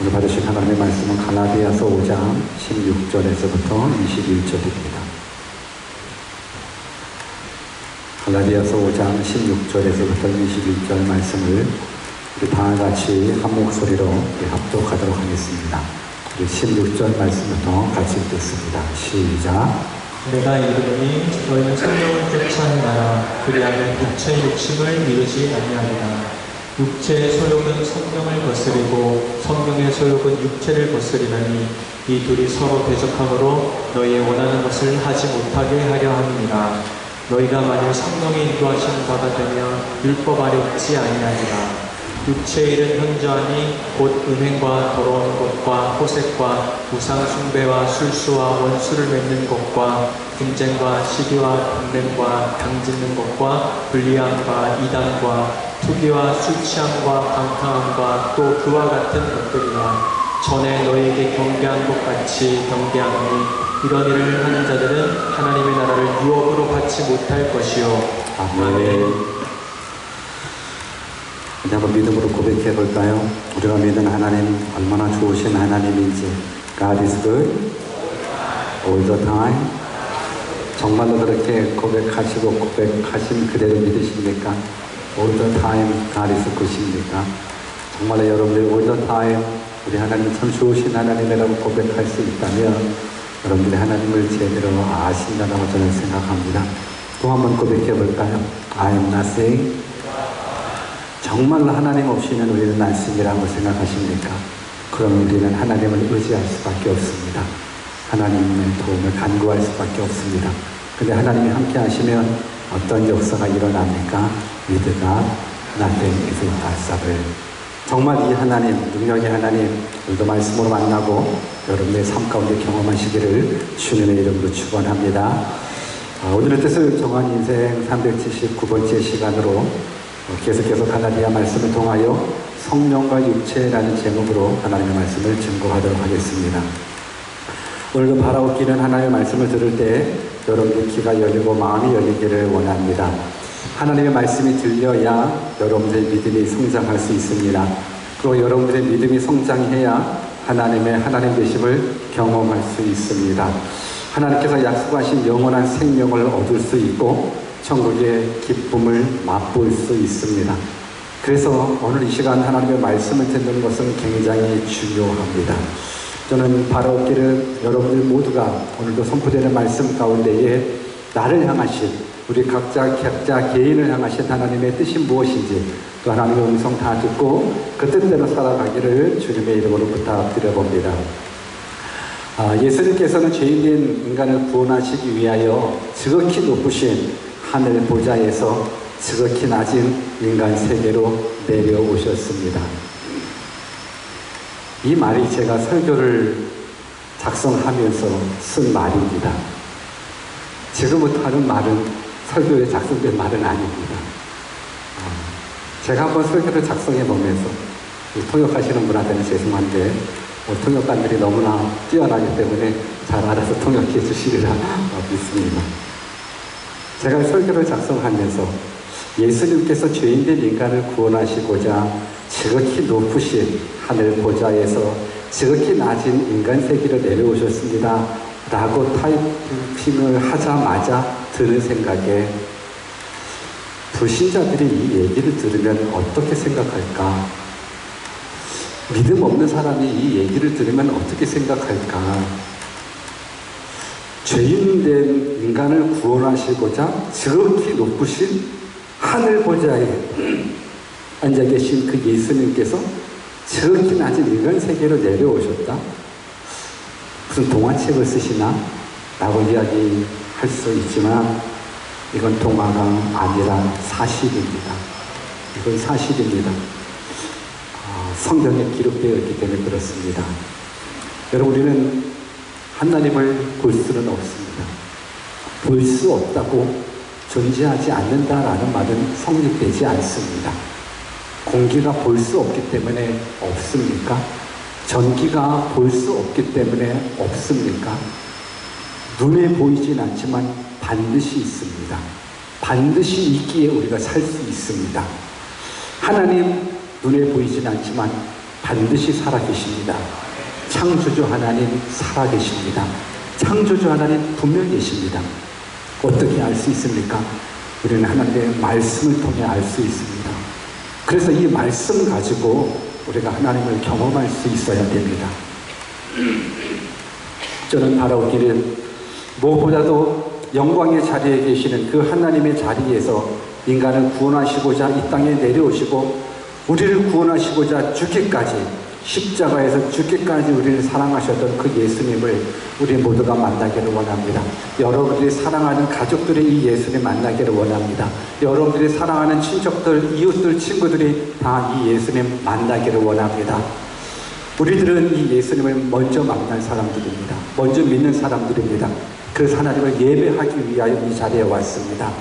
오늘 받으실 하나님의 말씀은 갈라디아서 5장 16절에서부터 21절입니다. 갈라디아서 5장 16절에서부터 21절 말씀을 우리 다같이 한 목소리로 합독하도록 하겠습니다. 우리 16절 말씀부터 같이 듣습니다. 시작. 내가 이르노니 너희는 성령을 쫓아내라. 그리하면 육체의 욕심을 이루지 아니하리라. 육체의 소욕은 성령을 거스리고 성령의 소욕은 육체를 거스리나니 이 둘이 서로 대적함으로 너희의 원하는 것을 하지 못하게 하려 함이니라. 너희가 만일 성령의 인도하신 바가 되면 율법 아래 있지 아니하리라. 육체의 일은 현저하니 곧 음행과 더러운 것과 호색과 우상 숭배와 술수와 원수를 맺는 것과 분쟁과 시기와 분냄과 당짓는 것과 불리함과 이단과 투기와 술 취함과 방탕함과 또 그와 같은 것들이라. 전에 너희에게 경계한 것 같이 경계하노니 이런 일을 하는 자들은 하나님의 나라를 유업으로 받지 못할 것이요. 아멘. 이제 한번 믿음으로 고백해 볼까요? 우리가 믿는 하나님 얼마나 좋으신 하나님인지. God is good all the time. 정말로 그렇게 고백하시고 고백하신 그대로 믿으십니까? All the time God is good입니까? 정말로 여러분들 all the time 우리 하나님 참 좋으신 하나님이라고 고백할 수 있다면 여러분들이 하나님을 제대로 아신다고 저는 생각합니다. 또 한번 고백해 볼까요? I am nothing. 정말로 하나님 없이는 우리는 난심이라고 생각하십니까? 그럼 우리는 하나님을 의지할 수밖에 없습니다. 하나님의 도움을 간구할 수밖에 없습니다. 근데 하나님이 함께 하시면 어떤 역사가 일어납니까? With God, nothing is impossible. 정말 이 하나님, 능력의 하나님, 오늘도 말씀으로 만나고 여러분의 삶 가운데 경험하시기를 주님의 이름으로 축원합니다. 오늘의 뜻을 정한 인생 379번째 시간으로 계속해서 갈라디아 말씀을 통하여 성령과 육체라는 제목으로 하나님의 말씀을 증거하도록 하겠습니다. 오늘도 바라옵기는 하나님의 말씀을 들을 때 여러분의 귀가 열리고 마음이 열리기를 원합니다. 하나님의 말씀이 들려야 여러분들의 믿음이 성장할 수 있습니다. 그리고 여러분들의 믿음이 성장해야 하나님 되심을 경험할 수 있습니다. 하나님께서 약속하신 영원한 생명을 얻을 수 있고 천국의 기쁨을 맛볼 수 있습니다. 그래서 오늘 이 시간 하나님의 말씀을 듣는 것은 굉장히 중요합니다. 저는 바라옵기를 여러분들 모두가 오늘도 선포되는 말씀 가운데에 나를 향하신 우리 각자 개인을 향하신 하나님의 뜻이 무엇인지 또 하나님의 음성 다 듣고 그 뜻대로 살아가기를 주님의 이름으로 부탁드려봅니다. 예수님께서는 죄인된 인간을 구원하시기 위하여 지극히 높으신 하늘 보좌에서 지극히 낮은 인간 세계로 내려오셨습니다. 이 말이 제가 설교를 작성하면서 쓴 말입니다. 지금부터 하는 말은 설교에 작성된 말은 아닙니다. 제가 한번 설교를 작성해 보면서 통역하시는 분한테는 죄송한데 통역관들이 너무나 뛰어나기 때문에 잘 알아서 통역해 주시리라 믿습니다. 제가 설교를 작성하면서 예수님께서 죄인된 인간을 구원하시고자 지극히 높으신 하늘 보좌에서 지극히 낮은 인간 세계로 내려오셨습니다 라고 타이핑을 하자마자 드는 생각에 불신자들이 이 얘기를 들으면 어떻게 생각할까? 믿음 없는 사람이 이 얘기를 들으면 어떻게 생각할까? 죄인된 인간을 구원하시고자 지극히 높으신 하늘 보좌에 앉아 계신 그 예수님께서 지극히 낮은 인간 세계로 내려오셨다? 무슨 동화책을 쓰시나? 라고 이야기할 수 있지만 이건 동화가 아니라 사실입니다. 이건 사실입니다. 성경에 기록되어 있기 때문에 그렇습니다. 여러분 우리는 하나님을 볼 수는 없습니다. 볼 수 없다고 존재하지 않는다라는 말은 성립되지 않습니다. 공기가 볼 수 없기 때문에 없습니까? 전기가 볼 수 없기 때문에 없습니까? 눈에 보이진 않지만 반드시 있습니다. 반드시 있기에 우리가 살 수 있습니다. 하나님 눈에 보이진 않지만 반드시 살아계십니다. 창조주 하나님 살아계십니다. 창조주 하나님 분명히 계십니다. 어떻게 알 수 있습니까? 우리는 하나님의 말씀을 통해 알 수 있습니다. 그래서 이 말씀 가지고 우리가 하나님을 경험할 수 있어야 됩니다. 저는 바라오기를 무엇보다도 영광의 자리에 계시는 그 하나님의 자리에서 인간을 구원하시고자 이 땅에 내려오시고 우리를 구원하시고자 죽기까지 십자가에서 죽기까지 우리를 사랑하셨던 그 예수님을 우리 모두가 만나기를 원합니다. 여러분들이 사랑하는 가족들이 이 예수님 만나기를 원합니다. 여러분들이 사랑하는 친척들, 이웃들, 친구들이 다 이 예수님 만나기를 원합니다. 우리들은 이 예수님을 먼저 만날 사람들입니다. 먼저 믿는 사람들입니다. 그래서 하나님을 예배하기 위하여 이 자리에 왔습니다.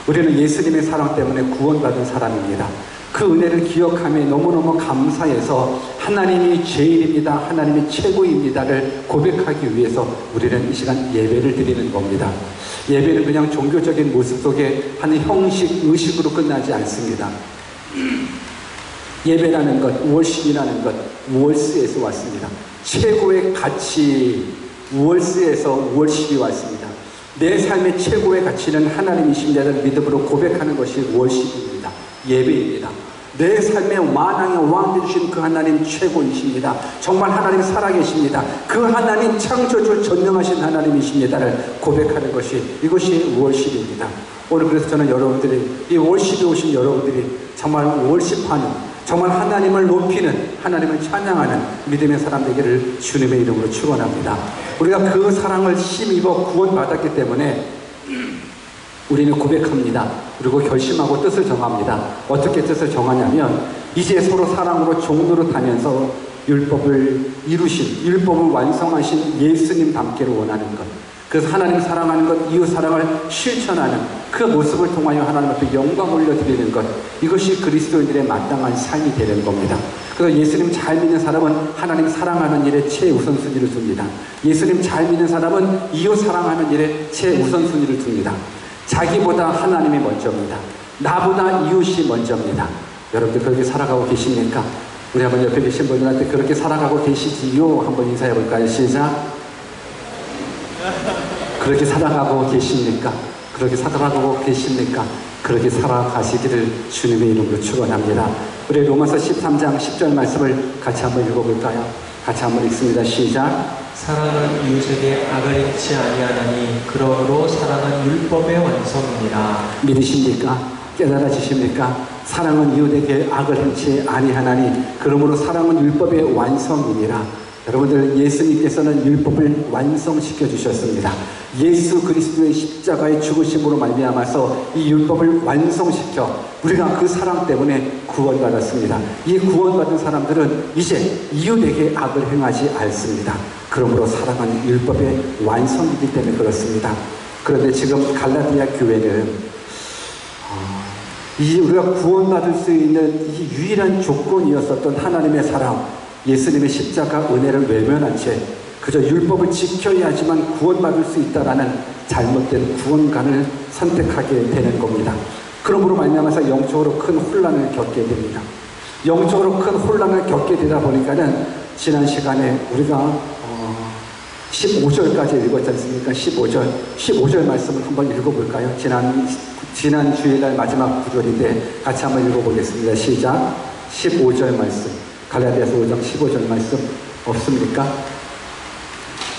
우리는 예수님의 사랑 때문에 구원받은 사람입니다. 그 은혜를 기억하며 너무너무 감사해서 하나님이 제일입니다, 하나님이 최고입니다를 고백하기 위해서 우리는 이 시간 예배를 드리는 겁니다. 예배는 그냥 종교적인 모습 속에 한 형식, 의식으로 끝나지 않습니다. 예배라는 것, 월십이라는 것, 월스에서 왔습니다. 최고의 가치, 월스에서 월십이 왔습니다. 내 삶의 최고의 가치는 하나님이십니다를 믿음으로 고백하는 것이 월십입니다. 예배입니다. 내 삶의 만왕의 왕 되신 그 하나님 최고이십니다. 정말 하나님 살아계십니다. 그 하나님 창조주 전능하신 하나님이십니다를 고백하는 것이 이것이 월십입니다. 오늘 그래서 저는 여러분들이 이 월십에 오신 여러분들이 정말 월십하는 정말 하나님을 높이는 하나님을 찬양하는 믿음의 사람 되기를 주님의 이름으로 축원합니다. 우리가 그 사랑을 힘입어 구원받았기 때문에 우리는 고백합니다. 그리고 결심하고 뜻을 정합니다. 어떻게 뜻을 정하냐면 이제 서로 사랑으로 종로로 다면서 율법을 이루신, 율법을 완성하신 예수님 닮기를 원하는 것. 그래서 하나님 사랑하는 것, 이웃 사랑을 실천하는 그 모습을 통하여 하나님 앞에 영광 올려드리는 것. 이것이 그리스도인들의 마땅한 삶이 되는 겁니다. 그래서 예수님 잘 믿는 사람은 하나님 사랑하는 일에 최우선순위를 둡니다. 예수님 잘 믿는 사람은 이웃 사랑하는 일에 최우선순위를 둡니다. 자기보다 하나님이 먼저입니다. 나보다 이웃이 먼저입니다. 여러분들 그렇게 살아가고 계십니까? 우리 한번 옆에 계신 분들한테 그렇게 살아가고 계시지요? 한번 인사해 볼까요? 시작. 그렇게 살아가고 계십니까? 그렇게 살아가고 계십니까? 그렇게 살아가시기를 주님의 이름으로 축원합니다. 우리 로마서 13장 10절 말씀을 같이 한번 읽어볼까요? 같이 한번 읽습니다. 시작. 사랑은 이웃에게 악을 행치 아니하나니 그러므로 사랑은 율법의 완성이니라. 믿으십니까? 깨달아지십니까? 사랑은 이웃에게 악을 행치 아니하나니 그러므로 사랑은 율법의 완성이니라. 여러분들 예수님께서는 율법을 완성시켜 주셨습니다. 예수 그리스도의 십자가의 죽으심으로 말미암아서 이 율법을 완성시켜 우리가 그 사랑 때문에 구원받았습니다. 이 구원받은 사람들은 이제 이웃에게 악을 행하지 않습니다. 그러므로 사랑은 율법의 완성이기 때문에 그렇습니다. 그런데 지금 갈라디아 교회는 우리가 구원받을 수 있는 이 유일한 조건이었었던 하나님의 사랑, 예수님의 십자가 은혜를 외면한 채 그저 율법을 지켜야지만 구원받을 수 있다라는 잘못된 구원관을 선택하게 되는 겁니다. 그러므로 말미암아서 영적으로 큰 혼란을 겪게 됩니다. 영적으로 큰 혼란을 겪게 되다 보니까는 지난 시간에 우리가 15절까지 읽었지 않습니까? 15절 말씀을 한번 읽어볼까요? 지난 주일날 마지막 구절인데 같이 한번 읽어보겠습니다. 시작. 15절 말씀. 갈라디아서 5장 15절 말씀 없습니까?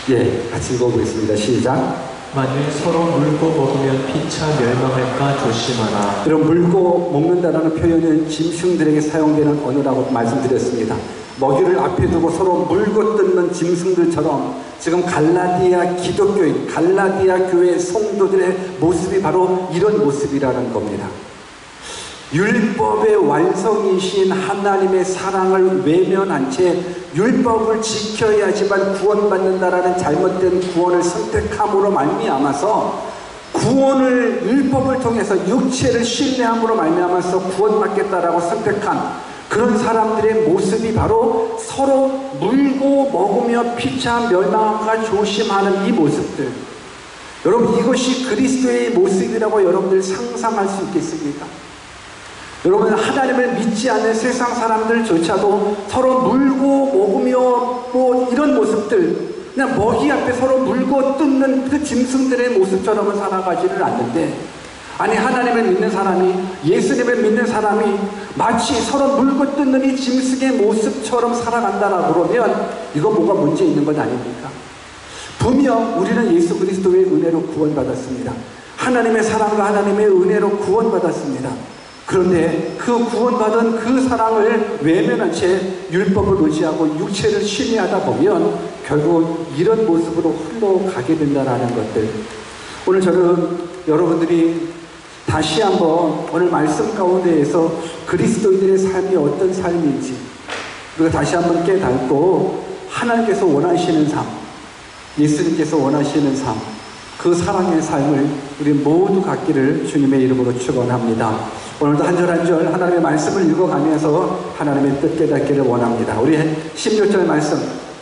예, 같이 읽어보겠습니다. 시작. 만일 서로 물고 먹으면 피차 멸망할까 조심하라. 이런 물고 먹는다라는 표현은 짐승들에게 사용되는 언어라고 말씀드렸습니다. 먹이를 앞에 두고 서로 물고 뜯는 짐승들처럼 지금 갈라디아 기독교인, 갈라디아 교회 성도들의 모습이 바로 이런 모습이라는 겁니다. 율법의 완성이신 하나님의 사랑을 외면한 채 율법을 지켜야지만 구원받는다라는 잘못된 구원을 선택함으로 말미암아서 구원을 율법을 통해서 육체를 신뢰함으로 말미암아서 구원받겠다라고 선택한 그런 사람들의 모습이 바로 서로 물고 먹으며 피차 멸망할까 조심하는 이 모습들. 여러분 이것이 그리스도의 모습이라고 여러분들 상상할 수 있겠습니까? 여러분, 하나님을 믿지 않는 세상 사람들조차도 서로 물고 먹으며 뭐 이런 모습들, 그냥 먹이 앞에 서로 물고 뜯는 그 짐승들의 모습처럼은 살아가지를 않는데, 아니 하나님을 믿는 사람이, 예수님을 믿는 사람이 마치 서로 물고 뜯는 이 짐승의 모습처럼 살아간다라고 그러면 이거 뭐가 문제 있는 것 아닙니까? 분명 우리는 예수 그리스도의 은혜로 구원받았습니다. 하나님의 사랑과 하나님의 은혜로 구원받았습니다. 그런데 그 구원받은 그 사랑을 외면한 채 율법을 의지하고 육체를 신뢰하다 보면 결국 이런 모습으로 흘러가게 된다는 것들. 오늘 저는 여러분들이 다시 한번 오늘 말씀 가운데에서 그리스도인들의 삶이 어떤 삶인지, 그리고 다시 한번 깨닫고 하나님께서 원하시는 삶, 예수님께서 원하시는 삶, 그 사랑의 삶을 우리 모두 갖기를 주님의 이름으로 축원합니다. 오늘도 한 절 한 절 하나님의 말씀을 읽어가면서 하나님의 뜻 깨닫기를 원합니다. 우리 16절 말씀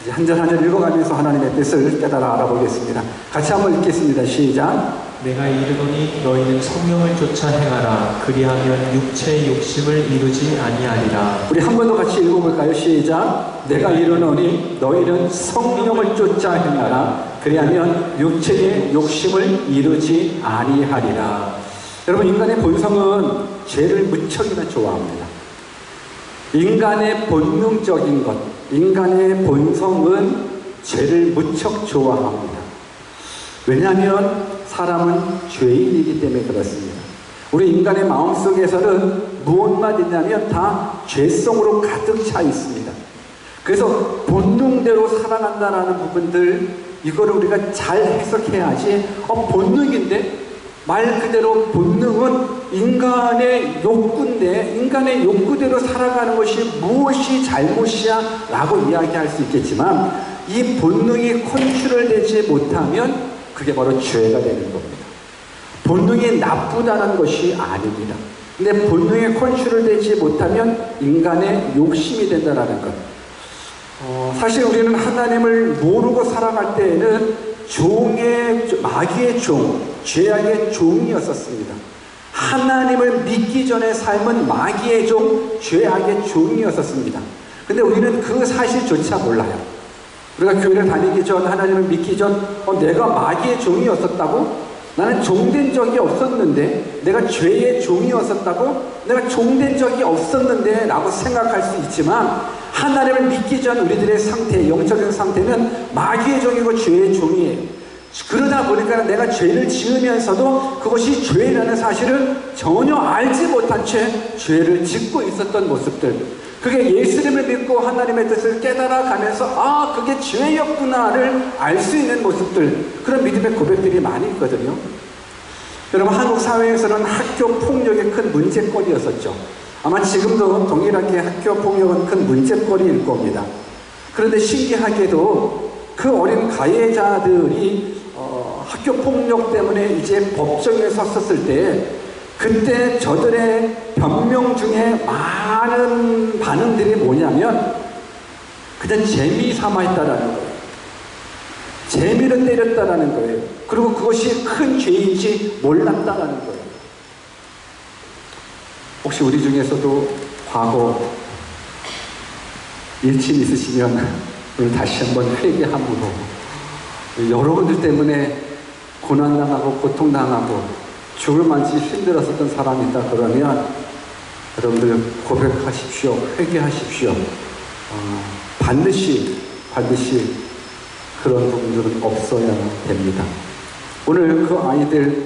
한 절 한 절 읽어가면서 하나님의 뜻을 깨달아 알아보겠습니다. 같이 한번 읽겠습니다. 시작. 내가 이르노니 너희는 성령을 쫓아 행하라. 그리하면 육체의 욕심을 이루지 아니하리라. 우리 한 번 더 같이 읽어볼까요? 시작. 내가 이르노니 너희는 성령을 쫓아 행하라. 그리하면 육체의 욕심을 이루지 아니하리라. 여러분, 인간의 본성은 죄를 무척이나 좋아합니다. 인간의 본능적인 것, 인간의 본성은 죄를 무척 좋아합니다. 왜냐하면 사람은 죄인이기 때문에 그렇습니다. 우리 인간의 마음속에서는 무엇만 있냐면 다 죄성으로 가득 차 있습니다. 그래서 본능대로 살아간다는 부분들, 이거를 우리가 잘 해석해야지. 본능인데, 말 그대로 본능은 인간의 욕구인데, 인간의 욕구대로 살아가는 것이 무엇이 잘못이야 라고 이야기할 수 있겠지만, 이 본능이 컨트롤되지 못하면 그게 바로 죄가 되는 겁니다. 본능이 나쁘다는 것이 아닙니다. 근데 본능이 컨트롤되지 못하면 인간의 욕심이 된다는 것. 사실 우리는 하나님을 모르고 살아갈 때에는 마귀의 종, 죄악의 종이었었습니다. 하나님을 믿기 전의 삶은 마귀의 종, 죄악의 종이었었습니다. 근데 우리는 그 사실조차 몰라요. 우리가 교회를 다니기 전, 하나님을 믿기 전, 내가 마귀의 종이었었다고? 나는 종된 적이 없었는데, 내가 죄의 종이었었다고? 내가 종된 적이 없었는데 라고 생각할 수 있지만, 하나님을 믿기 전 우리들의 상태, 영적인 상태는 마귀의 종이고 죄의 종이에요. 그러다 보니까 내가 죄를 지으면서도 그것이 죄라는 사실을 전혀 알지 못한 채 죄를 짓고 있었던 모습들, 그게 예수님을 믿고 하나님의 뜻을 깨달아 가면서 그게 죄였구나를 알 수 있는 모습들, 그런 믿음의 고백들이 많이 있거든요. 여러분, 한국 사회에서는 학교 폭력이 큰 문제거리였었죠. 아마 지금도 동일하게 학교 폭력은 큰 문제거리일 겁니다. 그런데 신기하게도 그 어린 가해자들이 학교 폭력 때문에 이제 법정에 섰었을 때, 그때 저들의 변명 중에 많은 반응들이 뭐냐면 그냥 재미삼아 했다라는 거예요. 재미를 때렸다라는 거예요. 그리고 그것이 큰 죄인지 몰랐다라는 거예요. 혹시 우리 중에서도 과거 일침 있으시면 오늘 다시 한번 회개함으로, 여러분들 때문에 고난당하고 고통당하고 죽을 만치 힘들었었던 사람이 있다 그러면 여러분들 고백하십시오. 회개하십시오. 반드시 그런 부분들은 없어야 됩니다. 오늘 그 아이들,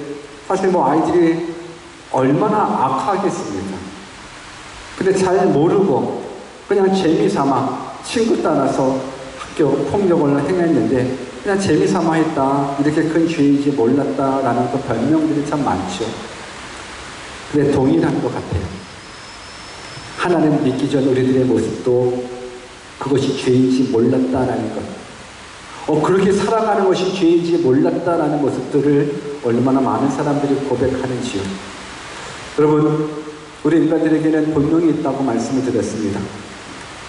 사실 아이들이 얼마나 악하겠습니까? 근데 잘 모르고 그냥 재미삼아 친구 따라서 학교 폭력을 행했는데 그냥 재미삼아 했다, 이렇게 큰 죄인지 몰랐다라는 그 변명들이 참 많죠. 근데 동일한 것 같아요. 하나님 믿기 전 우리들의 모습도 그것이 죄인지 몰랐다라는 것, 그렇게 살아가는 것이 죄인지 몰랐다라는 모습들을 얼마나 많은 사람들이 고백하는지요. 여러분, 우리 인간들에게는 본능이 있다고 말씀을 드렸습니다.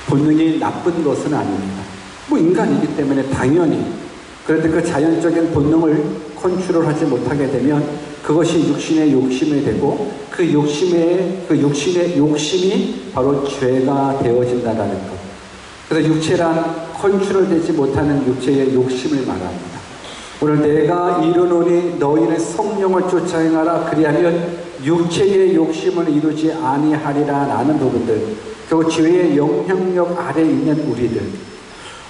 본능이 나쁜 것은 아닙니다. 인간이기 때문에 당연히. 그런데 그 자연적인 본능을 컨트롤하지 못하게 되면 그것이 육신의 욕심이 되고 그 육신의 욕심이 바로 죄가 되어진다라는 것. 그래서 육체란 컨트롤되지 못하는 육체의 욕심을 말합니다. 오늘 내가 이르노니 너희는 성령을 쫓아 행하라 그리하면 육체의 욕심을 이루지 아니하리라 라는 부분들, 결국 죄의 영향력 아래에 있는 우리들.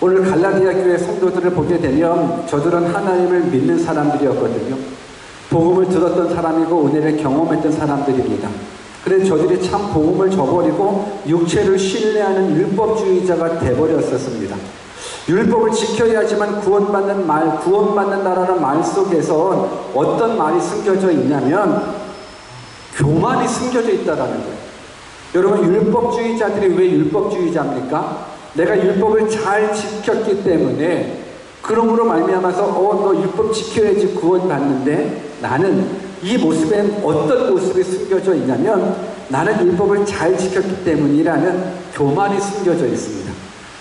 오늘 갈라디아 교회 성도들을 보게 되면 저들은 하나님을 믿는 사람들이었거든요. 복음을 들었던 사람이고 은혜를 경험했던 사람들입니다. 그래서 저들이 참 복음을 저버리고 육체를 신뢰하는 율법주의자가 돼버렸었습니다. 율법을 지켜야지만 구원받는다라는 말 속에선 어떤 말이 숨겨져 있냐면 교만이 숨겨져 있다라는 거예요. 여러분, 율법주의자들이 왜 율법주의자입니까? 내가 율법을 잘 지켰기 때문에, 그러므로 말미암아서 너 율법 지켜야지 구원받는데, 나는 이 모습엔 어떤 모습이 숨겨져 있냐면 나는 율법을 잘 지켰기 때문이라는 교만이 숨겨져 있습니다.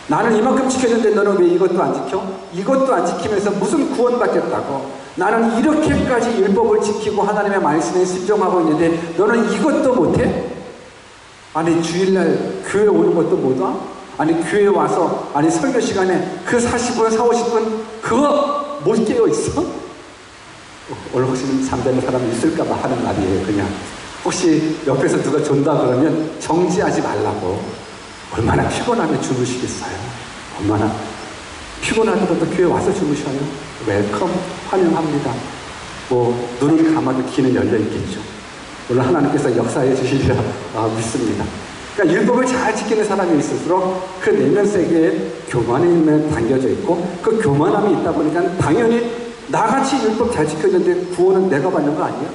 나는 이만큼 지켰는데 너는 왜 이것도 안 지켜? 이것도 안 지키면서 무슨 구원받겠다고? 나는 이렇게까지 율법을 지키고 하나님의 말씀에 순종하고 있는데 너는 이것도 못해? 아니 주일날 교회 오는 것도 못 와? 아니 교회 와서 설교 시간에 그 40분, 50분 그거 못 깨어 있어? 얼굴 잠자는 사람이 있을까봐 하는 말이에요. 그냥 혹시 옆에서 누가 존다 그러면 정지하지 말라고. 얼마나 피곤하면 주무시겠어요? 얼마나 피곤하더라도 교회 와서 주무셔요. 웰컴, 환영합니다. 눈은 감아도 귀는 열려 있겠죠. 물론 하나님께서 역사해 주시리라 믿습니다. 그러니까 율법을 잘 지키는 사람이 있을수록 그 내면 세계에 교만이 담겨져 있고, 그 교만함이 있다 보니까 당연히 나같이 율법 잘 지켰는데 구원은 내가 받는 거 아니야?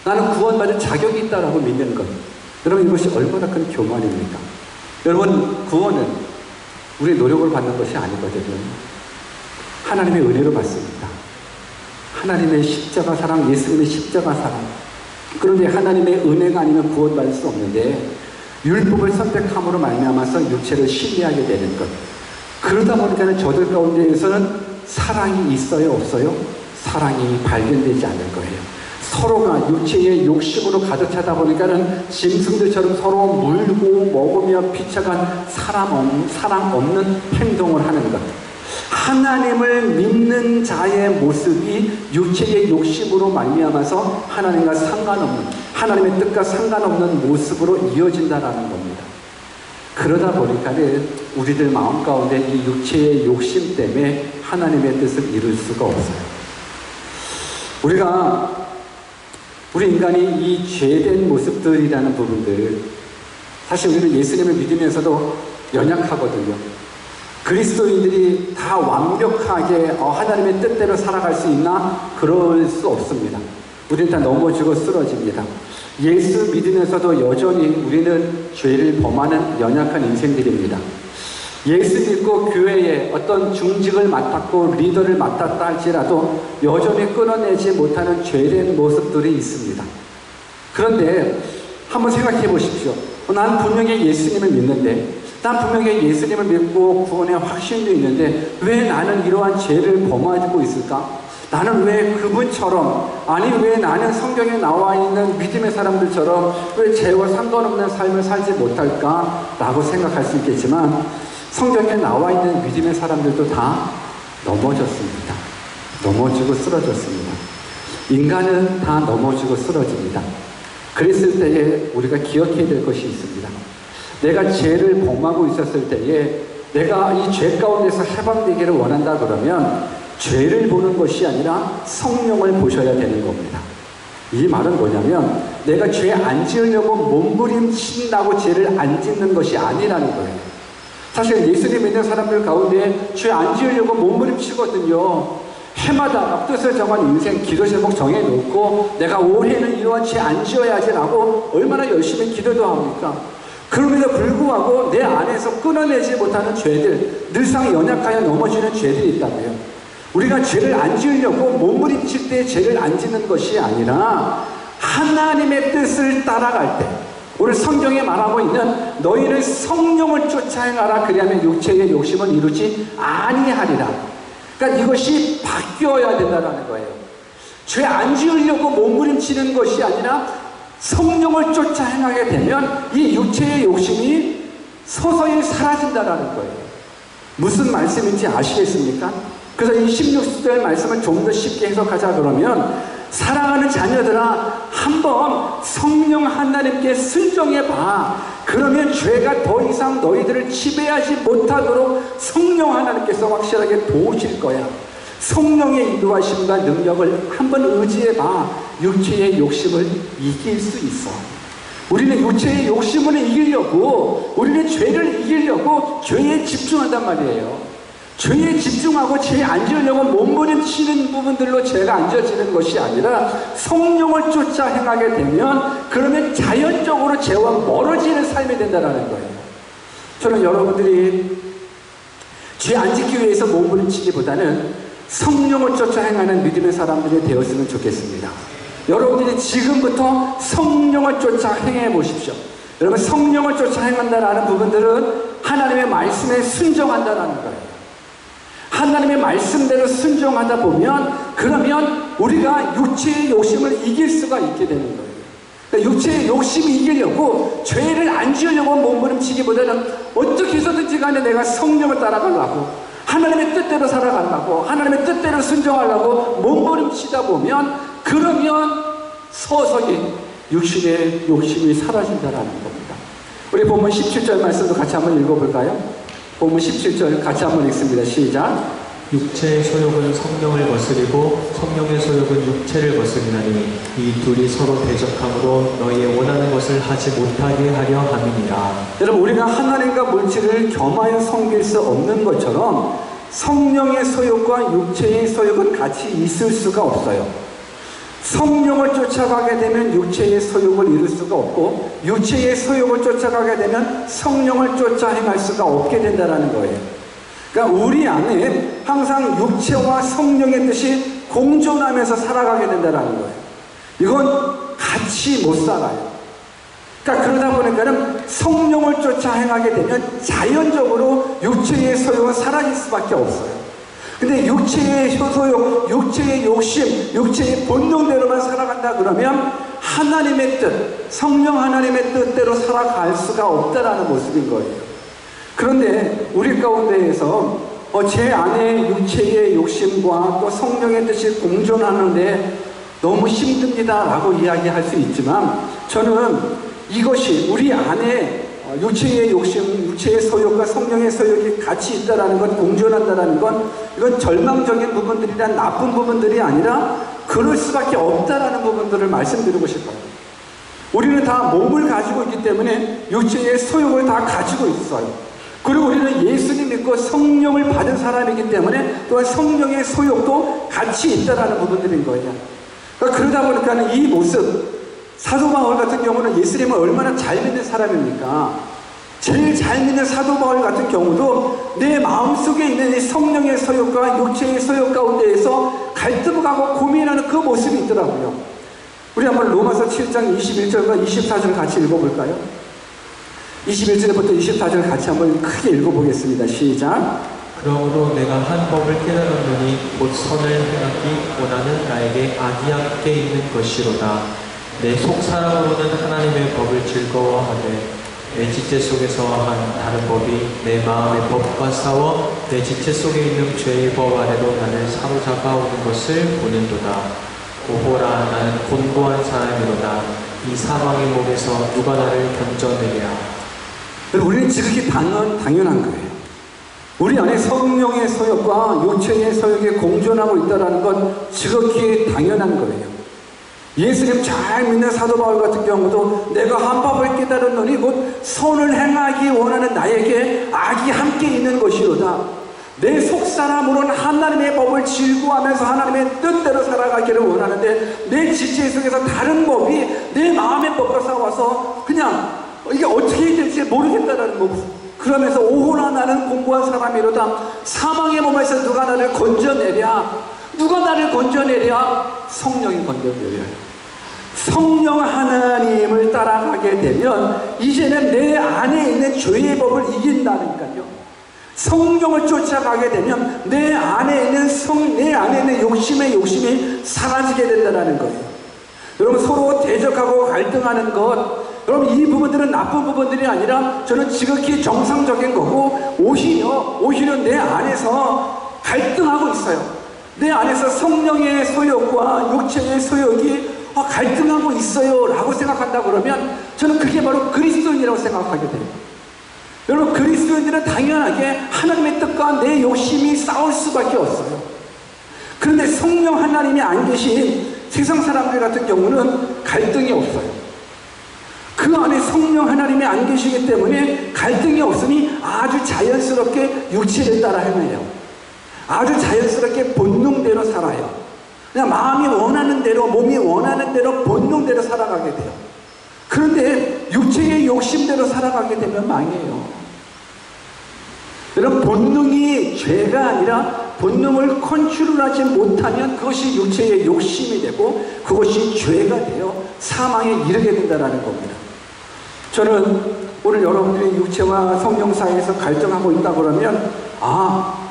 나는 구원받을 자격이 있다라고 믿는 것. 여러분, 이것이 얼마나 큰 교만입니까? 여러분, 구원은 우리의 노력을 받는 것이 아니거든요. 하나님의 은혜로 받습니다. 하나님의 십자가 사랑, 예수님의 십자가 사랑. 그런데 하나님의 은혜가 아니면 구원받을 수 없는데 율법을 선택함으로 말미암아서 육체를 신뢰하게 되는 것. 그러다 보니까 저들 가운데에서는 사랑이 있어요, 없어요? 사랑이 발견되지 않는 거예요. 서로가 육체의 욕심으로 가득 차다 보니까는 짐승들처럼 서로 물고 먹으며 피쳐간 사랑 없는 행동을 하는 것. 하나님을 믿는 자의 모습이 육체의 욕심으로 말미암아서 하나님과 상관없는, 하나님의 뜻과 상관없는 모습으로 이어진다라는 겁니다. 그러다 보니까는 우리들 마음 가운데 이 육체의 욕심 때문에 하나님의 뜻을 이룰 수가 없어요. 우리 인간이 이 죄된 모습들이라는 부분들, 사실 우리는 예수님을 믿으면서도 연약하거든요. 그리스도인들이 다 완벽하게 하나님의 뜻대로 살아갈 수 있나? 그럴 수 없습니다. 우리는 다 넘어지고 쓰러집니다. 예수 믿으면서도 여전히 우리는 죄를 범하는 연약한 인생들입니다. 예수 믿고 교회에 어떤 중직을 맡았고 리더를 맡았다 할지라도 여전히 끊어내지 못하는 죄된 모습들이 있습니다. 그런데 한번 생각해 보십시오. 난 분명히 예수님을 믿는데, 난 분명히 예수님을 믿고 구원의 확신도 있는데 왜 나는 이러한 죄를 범하고 있을까? 나는 왜 그분처럼, 왜 나는 성경에 나와 있는 믿음의 사람들처럼 왜 죄와 상관없는 삶을 살지 못할까? 라고 생각할 수 있겠지만 성경에 나와 있는 믿음의 사람들도 다 넘어졌습니다. 넘어지고 쓰러졌습니다. 인간은 다 넘어지고 쓰러집니다. 그랬을 때에 우리가 기억해야 될 것이 있습니다. 내가 죄를 범하고 있었을 때에 내가 이 죄 가운데서 해방되기를 원한다 그러면 죄를 보는 것이 아니라 성령을 보셔야 되는 겁니다. 이 말은 뭐냐면 내가 죄 안 지으려고 몸부림친다고 죄를 안 짓는 것이 아니라는 거예요. 사실 예수님 믿는 사람들 가운데 죄 안 지으려고 몸부림치거든요. 해마다 뜻을 정한 인생 기도 제목 정해놓고 내가 올해는 이러한 죄 안 지어야지라고 얼마나 열심히 기도도 합니까? 그럼에도 불구하고 내 안에서 끊어내지 못하는 죄들, 늘상 연약하여 넘어지는 죄들이 있다고요. 우리가 죄를 안 지으려고 몸부림칠 때 죄를 안 짓는 것이 아니라 하나님의 뜻을 따라갈 때, 오늘 성경에 말하고 있는 너희는 성령을 쫓아 행하라 그리하면 육체의 욕심을 이루지 아니하리라. 그러니까 이것이 바뀌어야 된다는 거예요. 죄 안 지으려고 몸부림치는 것이 아니라 성령을 쫓아 행하게 되면 이 육체의 욕심이 서서히 사라진다라는 거예요. 무슨 말씀인지 아시겠습니까? 그래서 이 16절 말씀을 좀 더 쉽게 해석하자 그러면, 사랑하는 자녀들아, 한번 성령 하나님께 순종해봐. 그러면 죄가 더 이상 너희들을 지배하지 못하도록 성령 하나님께서 확실하게 도우실 거야. 성령의 인도하심과 능력을 한번 의지해봐. 육체의 욕심을 이길 수 있어. 우리는 육체의 욕심을 이기려고, 우리는 죄를 이기려고 죄에 집중한단 말이에요. 죄에 집중하고 죄 안 지으려고 몸부림치는 부분들로 죄가 안 지어지는 것이 아니라 성령을 쫓아 행하게 되면, 그러면 자연적으로 죄와 멀어지는 삶이 된다는 거예요. 저는 여러분들이 죄 안 짓기 위해서 몸부림치기보다는 성령을 쫓아 행하는 믿음의 사람들이 되었으면 좋겠습니다. 여러분들이 지금부터 성령을 쫓아 행해 보십시오. 여러분, 성령을 쫓아 행한다는 부분들은 하나님의 말씀에 순종한다는 거예요. 하나님의 말씀대로 순종하다 보면, 그러면 우리가 육체의 욕심을 이길 수가 있게 되는 거예요. 그러니까 육체의 욕심을 이기려고, 죄를 안 지으려고 몸부림치기보다는 어떻게 해서든지 간에 내가 성령을 따라가려고, 하나님의 뜻대로 살아가려고, 하나님의 뜻대로 순종하려고 몸부림치다 보면, 그러면 서서히 육신의 욕심이 사라진다는 겁니다. 우리 본문 17절 말씀도 같이 한번 읽어볼까요? 본문 17절 같이 한번 읽습니다. 시작. 육체의 소욕은 성령을 거스리고 성령의 소욕은 육체를 거스리나니 이 둘이 서로 대적함으로 너희의 원하는 것을 하지 못하게 하려 함이니라. 여러분, 우리가 하나님과 물질을 겸하여 섬길 수 없는 것처럼 성령의 소욕과 육체의 소욕은 같이 있을 수가 없어요. 성령을 쫓아가게 되면 육체의 소욕을 이룰 수가 없고, 육체의 소욕을 쫓아가게 되면 성령을 쫓아 행할 수가 없게 된다는 거예요. 그러니까 우리 안에 항상 육체와 성령의 뜻이 공존하면서 살아가게 된다는 거예요. 이건 같이 못 살아요. 그러니까 그러다 보니까는 성령을 쫓아 행하게 되면 자연적으로 육체의 소욕은 사라질 수밖에 없어요. 근데 육체의 소욕, 육체의 욕심, 육체의 본능대로만 살아간다 그러면 하나님의 뜻, 성령 하나님의 뜻대로 살아갈 수가 없다라는 모습인 거예요. 그런데 우리 가운데에서 제 안에 육체의 욕심과 또 성령의 뜻이 공존하는데 너무 힘듭니다 라고 이야기할 수 있지만, 저는 이것이 우리 안에 육체의 욕심, 육체의 소욕과 성령의 소욕이 같이 있다는 것, 공존한다는 건, 이건 절망적인 부분들이란 나쁜 부분들이 아니라 그럴 수밖에 없다라는 부분들을 말씀드리고 싶어요. 우리는 다 몸을 가지고 있기 때문에 육체의 소욕을 다 가지고 있어요. 그리고 우리는 예수님 믿고 성령을 받은 사람이기 때문에 또한 성령의 소욕도 같이 있다라는 부분들인 거예요. 그러다 보니까 이 모습, 사도 바울 같은 경우는 예수님을 얼마나 잘 믿는 사람입니까? 제일 잘 믿는 사도 바울 같은 경우도 내 마음속에 있는 이 성령의 소욕과 육체의 소욕 가운데에서 갈등하고 고민하는 그 모습이 있더라고요. 우리 한번 로마서 7장 21절과 24절 같이 읽어볼까요? 21절부터 24절 같이 한번 크게 읽어보겠습니다. 시작. 그러므로 내가 한 법을 깨달았느니 곧 선을 행하기 원하는 나에게 악이 함께 있는 것이로다. 내 속사람으로는 하나님의 법을 즐거워하되 내 지체 속에서 한 다른 법이 내 마음의 법과 싸워 내 지체 속에 있는 죄의 법 아래로 나를 사로잡아 오는 것을 보는도다. 오호라, 나는 곤고한 사람이로다. 이 사망의 몸에서 누가 나를 건져내랴. 우리는 지극히 당연한 거예요. 우리 안에 성령의 소욕과 육체의 소욕이 공존하고 있다는 건 지극히 당연한 거예요. 예수님 잘 믿는 사도 바울 같은 경우도 내가 한 법을 깨달았노니 곧 선을 행하기 원하는 나에게 악이 함께 있는 것이로다. 내 속사람으로는 하나님의 법을 즐거워하면서 하나님의 뜻대로 살아가기를 원하는데 내 지체 속에서 다른 법이 내 마음의 법과 싸워서 그냥 이게 어떻게 될지 모르겠다라는 모습. 그러면서 오호라, 나는 공고한 사람이로다. 사망의 몸에서 누가 나를 건져내랴. 누가 나를 건져내랴? 성령이 건져내랴. 성령 하나님을 따라가게 되면 이제는 내 안에 있는 죄의 법을 이긴다니까요. 성령을 쫓아가게 되면 내 안에 있는 욕심이 사라지게 된다는 거예요. 여러분, 서로 대적하고 갈등하는 것, 여러분, 이 부분들은 나쁜 부분들이 아니라 저는 지극히 정상적인 거고, 오히려 내 안에서 갈등하고 있어요. 내 안에서 성령의 소욕과 육체의 소욕이 갈등하고 있어요 라고 생각한다 그러면 저는 그게 바로 그리스도인이라고 생각하게 돼요. 여러분, 그리스도인들은 당연하게 하나님의 뜻과 내 욕심이 싸울 수밖에 없어요. 그런데 성령 하나님이 안 계신 세상 사람들 같은 경우는 갈등이 없어요. 그 안에 성령 하나님이 안 계시기 때문에 갈등이 없으니 아주 자연스럽게 육체를 따라 행해요. 아주 자연스럽게 본능대로 살아요. 그냥 마음이 원하는 대로, 몸이 원하는 대로 본능대로 살아가게 돼요. 그런데 육체의 욕심대로 살아가게 되면 망해요. 여러분, 본능이 죄가 아니라 본능을 컨트롤하지 못하면 그것이 육체의 욕심이 되고 그것이 죄가 되어 사망에 이르게 된다는 겁니다. 저는 오늘 여러분들이 육체와 성령 사이에서 갈등하고 있다 그러면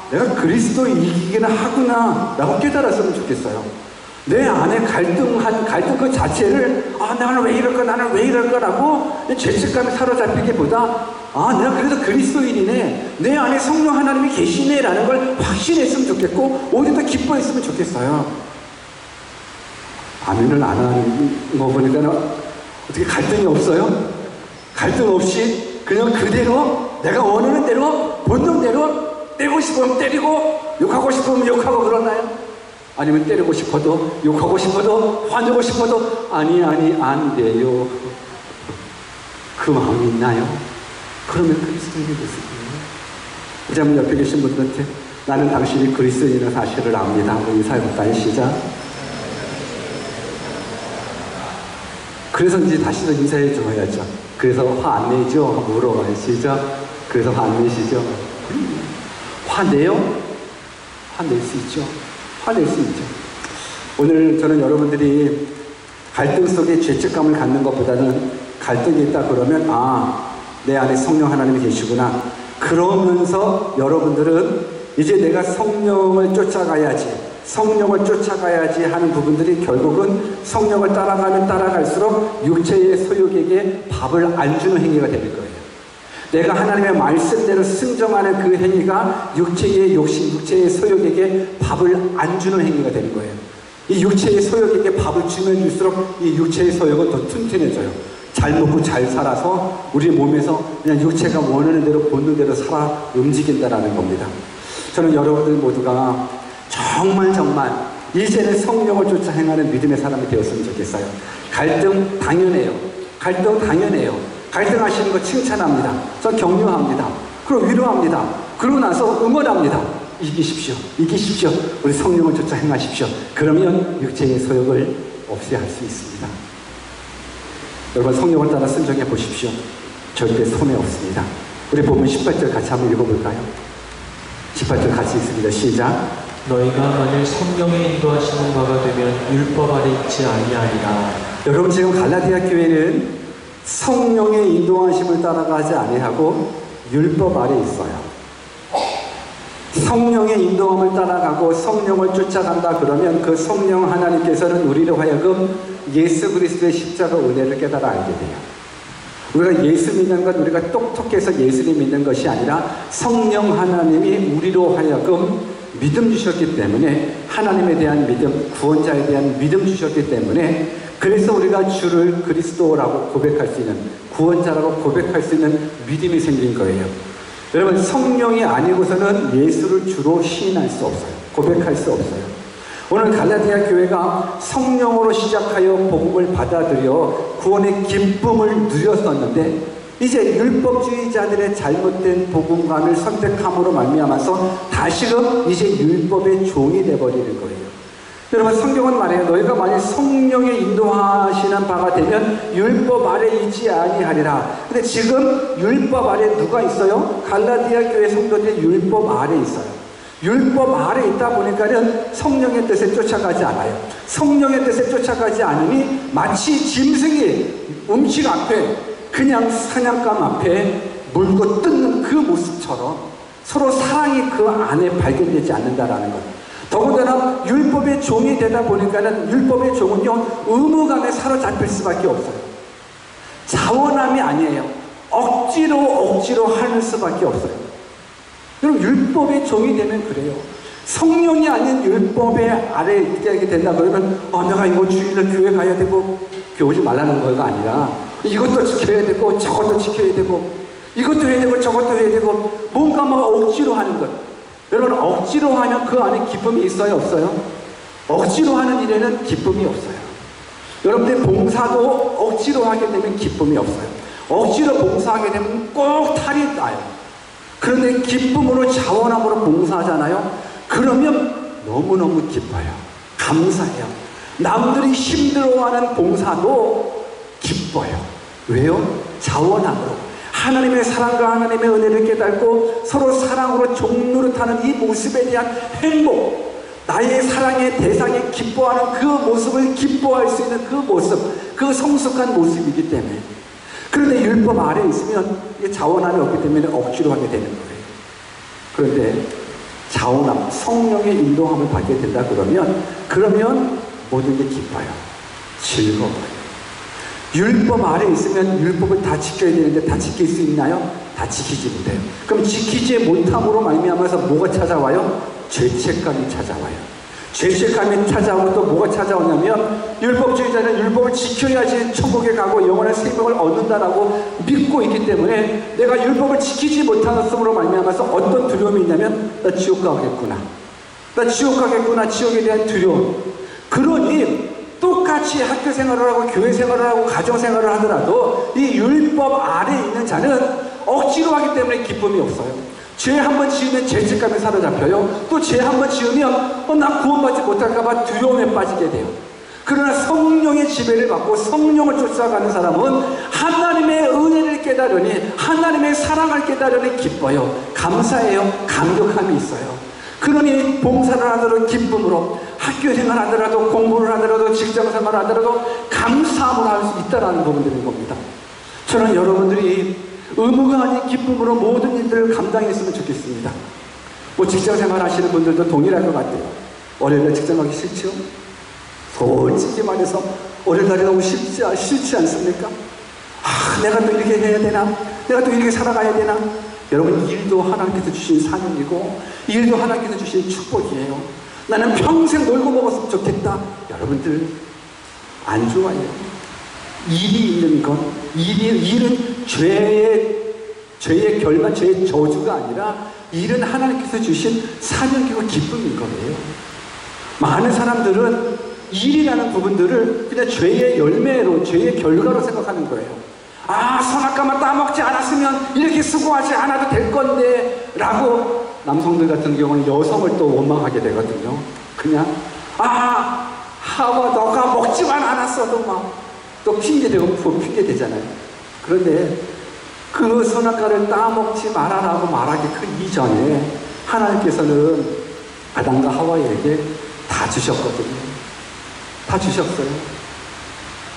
내가 그리스도에 이기기는 하구나 라고 깨달았으면 좋겠어요. 내 안에 갈등 그 자체를 나는 왜 이럴까 라고 죄책감에 사로잡히기보다 내가 그래도 그리스도인이네, 내 안에 성령 하나님이 계시네 라는 걸 확신했으면 좋겠고 오히려 더 기뻐했으면 좋겠어요. 아멘을 안 하는 거 보니까 어떻게 갈등이 없어요? 갈등 없이 그냥 그대로 내가 원하는 대로 본능대로 때리고 싶으면 때리고 욕하고 싶으면 욕하고 그러나요? 아니면 때리고 싶어도 욕하고 싶어도 화내고 싶어도 아니 안 돼요. 그 마음이 있나요? 그러면 그리스도인이 됐습니다. 이제 한번 옆에 계신 분들한테 나는 당신이 그리스도인이라는 사실을 압니다 하고 인사해볼까요? 시작. 그래서 이제 다시 더 인사해 줘야죠. 그래서 화 안 내죠? 물어봐요. 시작. 그래서 화 안 내시죠? 화내요? 화낼 수 있죠. 화낼 수 있죠. 오늘 저는 여러분들이 갈등 속에 죄책감을 갖는 것보다는 갈등이 있다 그러면 내 안에 성령 하나님이 계시구나. 그러면서 여러분들은 이제 내가 성령을 쫓아가야지 하는 부분들이 결국은 성령을 따라가면 따라갈수록 육체의 소욕에게 밥을 안 주는 행위가 될 거예요. 내가 하나님의 말씀대로 순종하는 그 행위가 육체의 욕심, 육체의 소욕에게 밥을 안 주는 행위가 되는 거예요. 이 육체의 소욕에게 밥을 주면 줄수록 이 육체의 소욕은 더 튼튼해져요. 잘 먹고 잘 살아서 우리 몸에서 그냥 육체가 원하는 대로 본능대로 살아 움직인다라는 겁니다. 저는 여러분들 모두가 정말 이제는 성령을 쫓아 행하는 믿음의 사람이 되었으면 좋겠어요. 갈등 당연해요. 갈등하시는 거 칭찬합니다. 저 격려합니다. 그리고 위로합니다. 그러고 나서 응원합니다. 이기십시오. 우리 성령을 쫓아 행하십시오. 그러면 육체의 소욕을 없애야 할 수 있습니다. 여러분, 성령을 따라 순종해 보십시오. 절대 손해 없습니다. 우리 본문 18절 같이 한번 읽어볼까요? 18절 같이 읽습니다. 시작. 너희가 만일 성령의 인도하시는 바가 되면 율법 아래 있지 아니하리라. 여러분, 지금 갈라디아 교회는 성령의 인도하심을 따라가지 아니하고 율법 아래 있어요. 성령의 인도함을 따라가고 성령을 쫓아간다 그러면 그 성령 하나님께서는 우리로 하여금 예수 그리스도의 십자가 은혜를 깨달아 알게 돼요. 우리가 예수 믿는 건 우리가 똑똑해서 예수를 믿는 것이 아니라 성령 하나님이 우리로 하여금 믿음 주셨기 때문에, 하나님에 대한 믿음, 구원자에 대한 믿음 주셨기 때문에, 그래서 우리가 주를 그리스도라고 고백할 수 있는, 구원자라고 고백할 수 있는 믿음이 생긴 거예요. 여러분, 성령이 아니고서는 예수를 주로 시인할 수 없어요. 고백할 수 없어요. 오늘 갈라디아 교회가 성령으로 시작하여 복음을 받아들여 구원의 기쁨을 누렸었는데, 이제 율법주의자들의 잘못된 복음관을 선택함으로 말미암아서 다시금 이제 율법의 종이 되어버리는 거예요. 여러분, 성경은 말해요. 너희가 만약 성령의 인도하시는 바가 되면 율법 아래 있지 아니하리라. 근데 지금 율법 아래 누가 있어요? 갈라디아 교회 성도들이 율법 아래 있어요. 율법 아래 있다 보니까는 성령의 뜻에 쫓아가지 않아요. 성령의 뜻에 쫓아가지 않으니 마치 짐승이 음식 앞에, 그냥 사냥감 앞에 물고 뜯는 그 모습처럼 서로 사랑이 그 안에 발견되지 않는다라는 것. 더군다나 율법의 종이 되다 보니까는 율법의 종은요, 의무감에 사로잡힐 수밖에 없어요. 자원함이 아니에요. 억지로 하는 수밖에 없어요. 여러분, 율법의 종이 되면 그래요. 성령이 아닌 율법의 아래에 있게 하게 된다 그러면 내가 이거 주일날 교회 가야 되고, 교회 오지 말라는 거가 아니라 이것도 지켜야 되고 저것도 지켜야 되고 이것도 해야 되고 저것도 해야 되고 뭔가 막 억지로 하는 것. 여러분, 억지로 하면 그 안에 기쁨이 있어요, 없어요? 억지로 하는 일에는 기쁨이 없어요. 여러분들 봉사도 억지로 하게 되면 기쁨이 없어요. 억지로 봉사하게 되면 꼭 탈이 나요. 그런데 기쁨으로 자원함으로 봉사하잖아요. 그러면 너무너무 기뻐요. 감사해요. 남들이 힘들어하는 봉사도 기뻐요. 왜요? 자원함으로 하나님의 사랑과 하나님의 은혜를 깨닫고 서로 사랑으로 종노릇하는 이 모습에 대한 행복, 나의 사랑의 대상이 기뻐하는 그 모습을 기뻐할 수 있는 그 모습, 그 성숙한 모습이기 때문에. 그런데 율법 아래에 있으면 이게 자원함이 없기 때문에 억지로 하게 되는 거예요. 그런데 자원함, 성령의 인도함을 받게 된다 그러면 모든 게 기뻐요. 즐거워요. 율법 아래에 있으면 율법을 다 지켜야 되는데 다 지킬 수 있나요? 다 지키지 못해요. 그럼 지키지 못함으로 말미암아서 뭐가 찾아와요? 죄책감이 찾아와요. 죄책감이 찾아오고 또 뭐가 찾아오냐면, 율법주의자는 율법을 지켜야지 천국에 가고 영원한 생명을 얻는다라고 믿고 있기 때문에 내가 율법을 지키지 못하였음으로 말미암아서 어떤 두려움이 있냐면, 나 지옥 가겠구나, 나 지옥 가겠구나, 지옥에 대한 두려움. 그러니 똑같이 학교 생활을 하고 교회 생활을 하고 가정 생활을 하더라도 이 율법 아래에 있는 자는 억지로 하기 때문에 기쁨이 없어요. 죄 한 번 지으면 죄책감에 사로잡혀요. 또 죄 한 번 지으면 나 구원받지 못할까봐 두려움에 빠지게 돼요. 그러나 성령의 지배를 받고 성령을 쫓아가는 사람은 하나님의 은혜를 깨달으니, 하나님의 사랑을 깨달으니 기뻐요. 감사해요. 감격함이 있어요. 그러니 봉사를 하더라도 기쁨으로, 학교 생활을 하더라도, 공부를 하더라도, 직장 생활을 하더라도 감사함으로 할 수 있다는 부분들인 겁니다. 저는 여러분들이 의무가 아닌 기쁨으로 모든 일들을 감당했으면 좋겠습니다. 뭐 직장 생활 하시는 분들도 동일할 것 같아요. 월요일에 직장 가기 싫죠? 솔직히 말해서 월요일날이 너무 싫지 않습니까? 내가 또 이렇게 해야 되나? 내가 또 이렇게 살아가야 되나? 여러분, 일도 하나님께서 주신 사명이고 일도 하나님께서 주신 축복이에요. 나는 평생 놀고 먹었으면 좋겠다. 여러분들 안 좋아요. 일이 있는 건, 일은 죄의 결과, 죄의 저주가 아니라 일은 하나님께서 주신 사명이고 기쁨인 거예요. 많은 사람들은 일이라는 부분들을 그냥 죄의 열매로, 죄의 결과로 생각하는 거예요. 선악과만 따먹지 않았으면 이렇게 수고하지 않아도 될 건데 라고, 남성들 같은 경우는 여성을 또 원망하게 되거든요. 그냥 하와 너가 먹지만 않았어도 막 또 핑계대고 핑계대잖아요. 그런데 그 선악과를 따먹지 말아라고 말하기 그 이전에 하나님께서는 아담과 하와에게 다 주셨거든요. 다 주셨어요.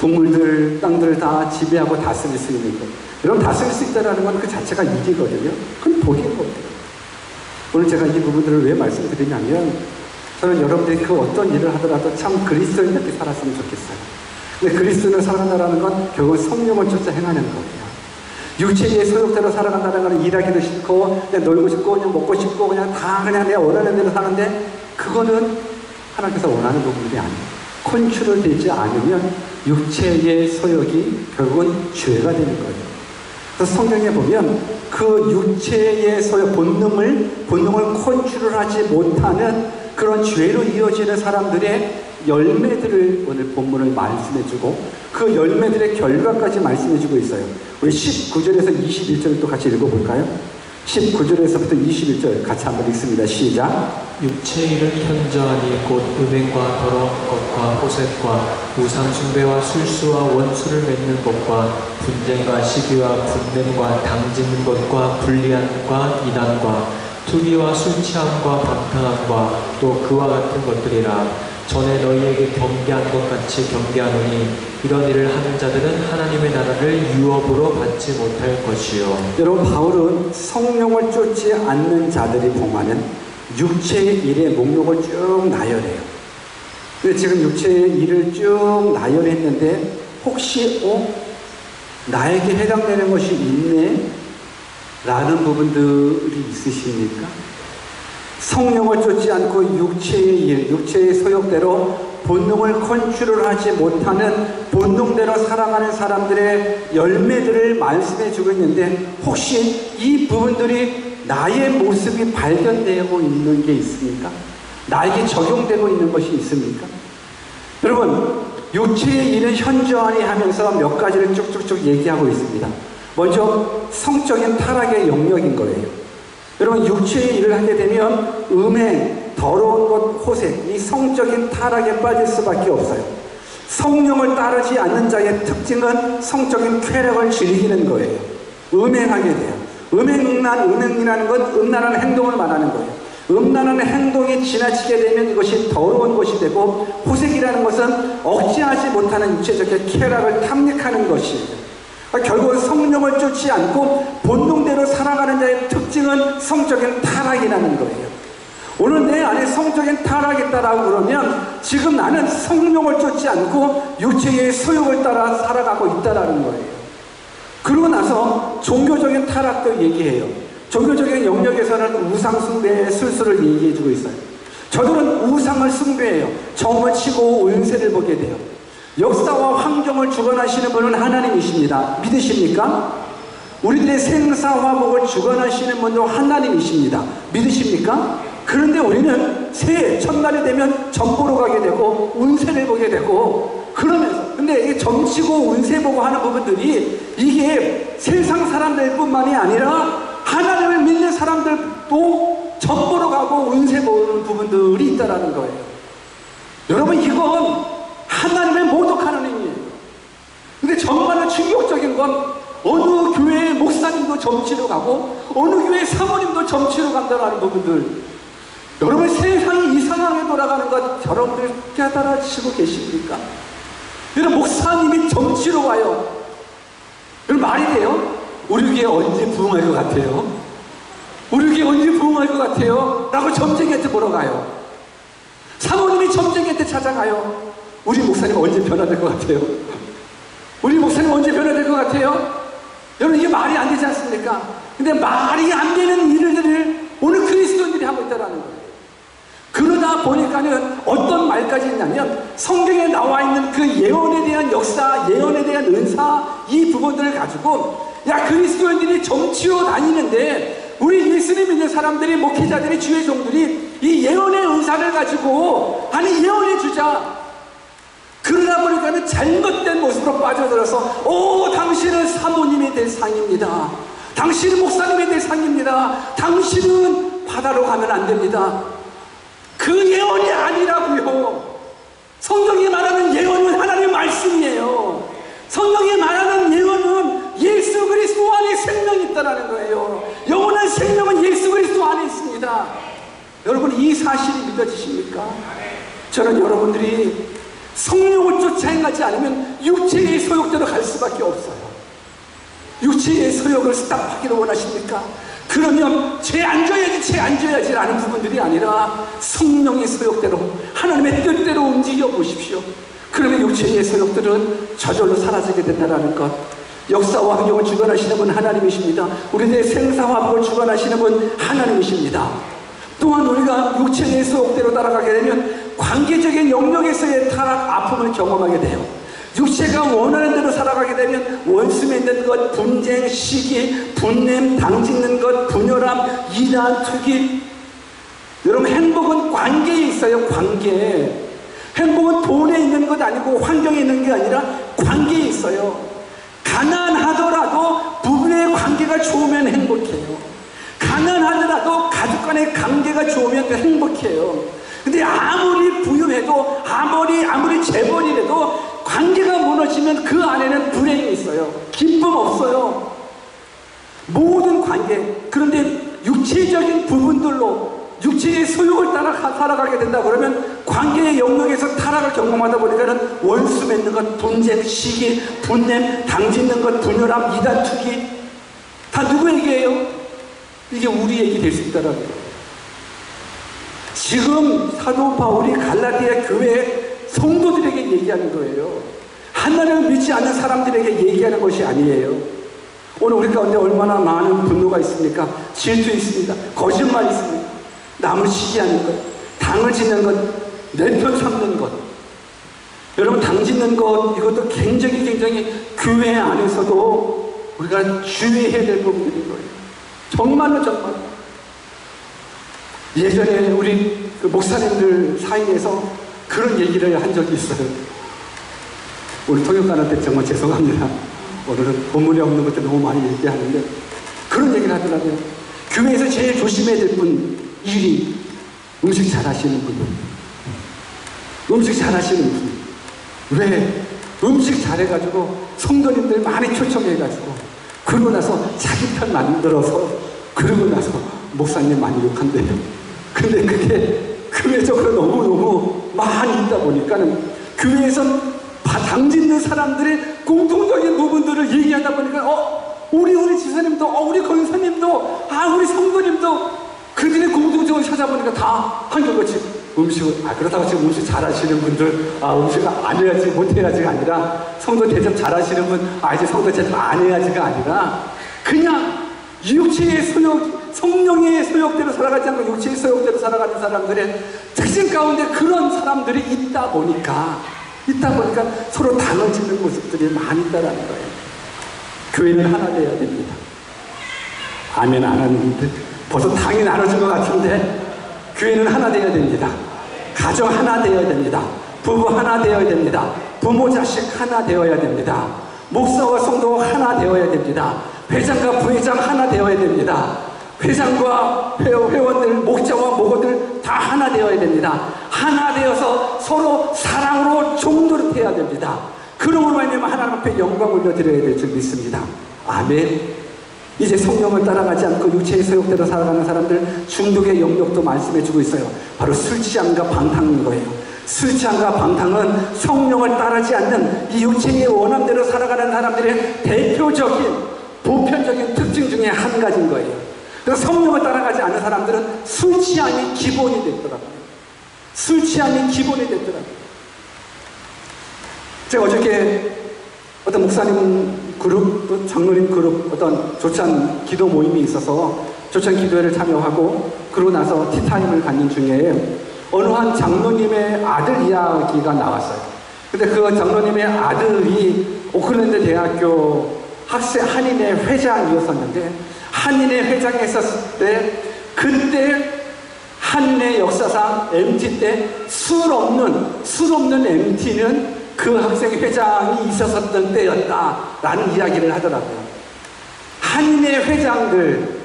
동물들, 땅들을 다 지배하고 다스릴 수 있는 것. 여러분, 다스릴 수 있다는 건 그 자체가 일이거든요. 그건 복인 거예요. 오늘 제가 이 부분들을 왜 말씀드리냐면, 저는 여러분들이 그 어떤 일을 하더라도 참 그리스도인답게 살았으면 좋겠어요. 근데 그리스도인을 살아간다는 건 결국 성령을 쫓아 행하는 거예요. 육체의 소욕대로 살아간다는 건 일하기도 싫고 그냥 놀고 싶고 그냥 먹고 싶고 그냥 다 그냥 내가 원하는 대로 사는데, 그거는 하나님께서 원하는 부분이 아니에요. 컨트롤 되지 않으면 육체의 소욕이 결국은 죄가 되는 거예요. 그래서 성경에 보면 그 육체의 소욕, 본능을 컨트롤하지 못하는 그런 죄로 이어지는 사람들의 열매들을 오늘 본문을 말씀해주고 그 열매들의 결과까지 말씀해주고 있어요. 우리 19절에서 21절을 또 같이 읽어볼까요? 19절에서부터 21절 같이 한번 읽습니다. 시작. 육체의 일은 현저하니 곧 음행과 더러운 것과 호색과 우상숭배와 술수와 원수를 맺는 것과 분쟁과 시기와 분냄과 당짓는 것과 불리함과 이단과 투기와 술취함과 방탕함과 또 그와 같은 것들이라. 전에 너희에게 경계한 것 같이 경계하노니 이런 일을 하는 자들은 하나님의 나라를 유업으로 받지 못할 것이요. 여러분, 바울은 성령을 쫓지 않는 자들이 범하는 육체의 일의 목록을 쭉 나열해요. 근데 지금 육체의 일을 쭉 나열했는데 혹시 나에게 해당되는 것이 있네? 라는 부분들이 있으십니까? 성령을 쫓지 않고 육체의 일, 육체의 소욕대로 본능을 컨트롤하지 못하는 본능대로 살아가는 사람들의 열매들을 말씀해 주고 있는데 혹시 이 부분들이 나의 모습이 발견되고 있는 게 있습니까? 나에게 적용되고 있는 것이 있습니까? 여러분, 육체의 일은 현저하니 하면서 몇 가지를 쭉쭉쭉 얘기하고 있습니다. 먼저 성적인 타락의 영역인 거예요. 여러분, 육체의 일을 하게 되면 음행, 더러운 것, 호색, 이 성적인 타락에 빠질 수밖에 없어요. 성령을 따르지 않는 자의 특징은 성적인 쾌락을 즐기는 거예요. 음행하게 돼요. 음행이라는 건 음란한 행동을 말하는 거예요. 음란한 행동이 지나치게 되면 이것이 더러운 것이 되고, 호색이라는 것은 억제하지 못하는 육체적인 쾌락을 탐닉하는 것이에요. 결국 성령을 쫓지 않고 본능대로 살아가는 자의 특징은 성적인 타락이라는 거예요. 오늘 내 안에 성적인 타락이 있다라고 그러면 지금 나는 성령을 쫓지 않고 육체의 소욕을 따라 살아가고 있다라는 거예요. 그러고 나서 종교적인 타락도 얘기해요. 종교적인 영역에서는 우상 숭배의 술수를 얘기해 주고 있어요. 저들은 우상을 숭배해요. 점을 치고 운세를 보게 돼요. 역사와 환경을 주관하시는 분은 하나님이십니다. 믿으십니까? 우리들의 생사화복을 주관하시는 분도 하나님이십니다. 믿으십니까? 그런데 우리는 새해 첫날이 되면 점 보러 가게 되고 운세를 보게 되고 그러면서, 근데 이게 점치고 운세 보고 하는 부분들이 이게 세상 사람들 뿐만이 아니라 하나님을 믿는 사람들도 점 보러 가고 운세 보는 부분들이 있다는 거예요. 여러분, 이건 하나님의 모독하는 행위예요. 근데 정말로 충격적인 건 어느 교회의 목사님도 점치러 가고 어느 교회의 사모님도 점치러 간다는 부분들. 여러분, 세상이 이상하게 돌아가는 것 여러분들 깨달아지시고 계십니까? 여러분, 목사님이 점치러 와요. 여러분, 말이 돼요? 우리 교회 언제 부흥할 것 같아요? 우리 교회 언제 부흥할 것 같아요? 라고 점쟁이한테 보러 가요. 사모님이 점쟁이한테 찾아가요. 우리 목사님 언제 변화될 것 같아요? 우리 목사님 언제 변화될 것 같아요? 여러분, 이게 말이 안 되지 않습니까? 근데 말이 안 되는 일들을 오늘 그리스도인들이 하고 있다는 거예요. 그러다 보니까는 어떤 말까지 있냐면 성경에 나와 있는 그 예언에 대한 역사, 예언에 대한 은사, 이 부분들을 가지고 야, 그리스도인들이 점치러 다니는데 우리 예수님 믿는 사람들이, 목회자들이, 주의 종들이 이 예언의 은사를 가지고 아니 예언해 주자. 그러다 보니까는 잘못된 모습으로 빠져들어서 당신은 사모님이 될 상입니다. 당신은 목사님이 될 상입니다. 당신은 바다로 가면 안 됩니다. 그 예언이 아니라고요. 성경이 말하는 예언은 하나님의 말씀이에요. 성경이 말하는 예언은 예수 그리스도 안에 생명이 있다는 거예요. 영원한 생명은 예수 그리스도 안에 있습니다. 여러분, 이 사실이 믿어지십니까? 저는 여러분들이 성령을 쫓아 행하지 않으면 육체의 소욕대로 갈 수밖에 없어요. 육체의 소욕을 스탑하기를 원하십니까? 그러면 죄 안 져야지 라는 부분들이 아니라 성령의 소욕대로, 하나님의 뜻대로 움직여 보십시오. 그러면 육체의 소욕들은 저절로 사라지게 된다는 것. 역사와 환경을 주관하시는 분 하나님이십니다. 우리들의 생사화복을 주관하시는 분 하나님이십니다. 또한 우리가 육체의 소욕대로 따라가게 되면 관계적인 영역에서의 타락, 아픔을 경험하게 돼요. 육체가 원하는 대로 살아가게 되면 원수 맺는 것, 분쟁, 시기, 분냄, 당짓는 것, 분열함, 이단, 투기. 여러분, 행복은 관계에 있어요. 관계. 행복은 돈에 있는 것 아니고 환경에 있는 게 아니라 관계에 있어요. 가난하더라도 부부의 관계가 좋으면 행복해요. 가난하더라도 가족 간의 관계가 좋으면 행복해요. 근데 아무리 부유해도 아무리 재벌이라도 관계가 무너지면 그 안에는 불행이 있어요. 기쁨 없어요. 모든 관계. 그런데 육체적인 부분들로 육체의 소욕을 따라 살아가게 된다 그러면 관계의 영역에서 타락을 경험하다 보니까는 원수 맺는 것, 분쟁, 시기, 분냄, 당짓는 것, 분열함, 이단, 투기 다 누구 얘기예요? 이게 우리 얘기 될 수 있다라는 거예요. 지금 사도 바울이 갈라디아 교회 성도들에게 얘기하는 거예요. 하나님을 믿지 않는 사람들에게 얘기하는 것이 아니에요. 오늘 우리 가운데 얼마나 많은 분노가 있습니까? 질투 있습니다. 거짓말 있습니다. 남을 시기하는 것, 당을 짓는 것, 내 편 삼는 것. 여러분, 당 짓는 것, 이것도 굉장히 교회 안에서도 우리가 주의해야 될 부분인 거예요. 정말로. 예전에 우리 그 목사님들 사이에서 그런 얘기를 한 적이 있어요. 오늘 통역관한테 정말 죄송합니다. 오늘은 본문에 없는 것들 너무 많이 얘기하는데 그런 얘기를 하더라고요. 교회에서 제일 조심해야 될 분 1위 음식 잘하시는 분. 음식 잘하시는 분. 왜? 음식 잘해가지고 성도님들 많이 초청해가지고 그러고 나서 자기 편 만들어서 그러고 나서 목사님 많이 욕한대요. 근데 그게 교회적으로 너무너무 많이 있다 보니까는 교회에서 당짓는 사람들의 공통적인 부분들을 얘기하다 보니까 우리 지사님도 우리 권사님도 우리 성도님도 그들의 공통적으로 찾아보니까 다 한결같이 음식을 그렇다고 지금 음식 잘하시는 분들 음식을 안 해야지 못해야지가 아니라 성도 대접 잘하시는 분 이제 성도 대접 안 해야지가 아니라 그냥 육체의 소욕 성령의 소욕대로 살아가지 않고 육체의 소욕대로 살아가는 사람들의 특징 가운데 그런 사람들이 있다 보니까 서로 당을 짓는 모습들이 많이 있다라는 거예요. 교회는 하나 되어야 됩니다. 아멘 안 하는데 벌써 당이 나눠진 것 같은데 교회는 하나 되어야 됩니다. 가정 하나 되어야 됩니다. 부부 하나 되어야 됩니다. 부모 자식 하나 되어야 됩니다. 목사와 성도 하나 되어야 됩니다. 회장과 부회장 하나 되어야 됩니다. 회장과 회원들, 목자와 목원들 다 하나 되어야 됩니다. 하나 되어서 서로 사랑으로 종노릇 해야 됩니다. 그러므로 말미암아 하나님 앞에 영광 올려드려야 될 줄 믿습니다. 아멘. 이제 성령을 따라가지 않고 육체의 소욕대로 살아가는 사람들 중독의 영역도 말씀해주고 있어요. 바로 술 취함과 방탕인 거예요. 술 취함과 방탕은 성령을 따르지 않는 이 육체의 원함대로 살아가는 사람들의 대표적인 보편적인 특징 중에 한 가지인 거예요. 그래서 성령을 따라가지 않는 사람들은 술 취함이 기본이 됐더라고요. 술 취함이 기본이 됐더라고요. 제가 어저께 어떤 목사님 그룹, 또 장로님 그룹 어떤 조찬 기도 모임이 있어서 조찬 기도회를 참여하고 그러고 나서 티타임을 갖는 중에 어느 한 장로님의 아들 이야기가 나왔어요. 근데 그 장로님의 아들이 오클랜드 대학교 학생 한인회 회장이었었는데 한인회 회장에 있었을 때 그때 한인회 역사상 MT 때 술 없는 MT는 그 학생 회장이 있었던 때였다라는 이야기를 하더라고요. 한인회 회장들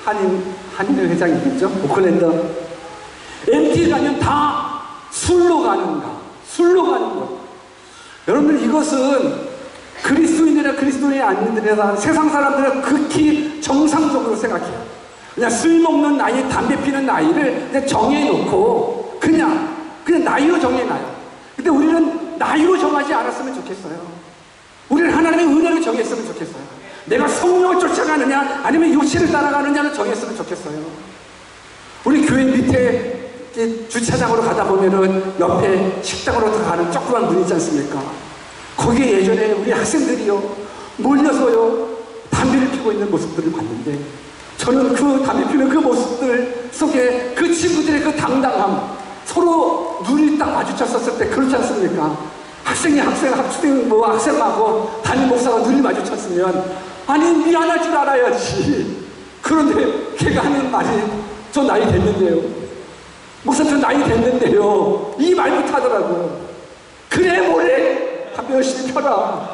한인회 회장이겠죠? 오클랜드 MT 가면 다 술로 가는 거. 여러분들 이것은 그리스도인이나 그리스도인이 아닌들이나 세상 사람들은 극히 정상적으로 생각해요. 그냥 술 먹는 나이, 담배 피는 나이를 그냥 정해놓고 그냥 나이로 정해놔요. 근데 우리는 나이로 정하지 않았으면 좋겠어요. 우리는 하나님의 은혜로 정했으면 좋겠어요. 내가 성령을 쫓아가느냐 아니면 육체를 따라가느냐를 정했으면 좋겠어요. 우리 교회 밑에 주차장으로 가다 보면은 옆에 식당으로 가는 조그만 문 있지 않습니까? 거기에 예전에 우리 학생들이요 몰려서요 담배를 피고 있는 모습들을 봤는데 저는 그 담배 피는 그 모습들 속에 그 친구들의 그 당당함 서로 눈이 딱 마주쳤었을 때 그렇지 않습니까? 학생하고 담임 목사가 눈이 마주쳤으면 아니 미안할 줄 알아야지. 그런데 걔가 하는 말이 저 나이 됐는데요. 목사 저 나이 됐는데요. 이 말부터 하더라고요. 그래 뭐래 담배 열심히 펴라.